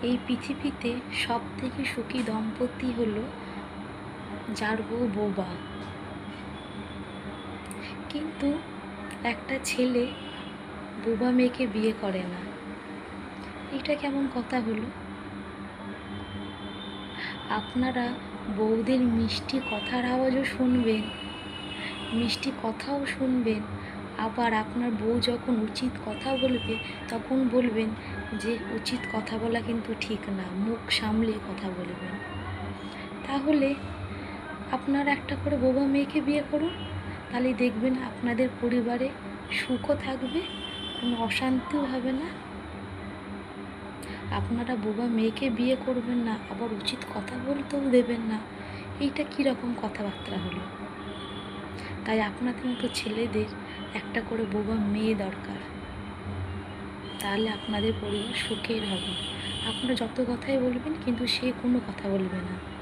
এই পৃথিবীতে সবথেকে সুখী দম্পতি হলো যার বউ বোবা। কিন্তু একটা ছেলে বোবা মেয়েকে বিয়ে করে না। এটা কেমন কথা হলো? আপনারা বউদের মিষ্টি কথার আওয়াজও শুনবেন, মিষ্টি কথাও শুনবেন, আবার আপনার বউ যখন উচিত কথা বলবে তখন বলবেন যে উচিত কথা বলা কিন্তু ঠিক না, মুখ সামলে কথা বলবেন। তাহলে আপনারা একটা করে বোবা মেয়েকে বিয়ে করুন, তাহলে দেখবেন আপনাদের পরিবারে সুখও থাকবে, কোনো অশান্তিও হবে না। আপনারা বোবা মেয়েকে বিয়ে করবেন না, আবার উচিত কথা বলতেও দেবেন না। এইটা কীরকম কথাবার্তা হলো? তাই আপনাদের মতো ছেলেদের একটা করে বোবা মেয়ে দরকার, তাহলে আপনাদের পরিবার সুখের হবে। আপনারা যত কথাই বলবেন কিন্তু সে কোনো কথা বলবে না।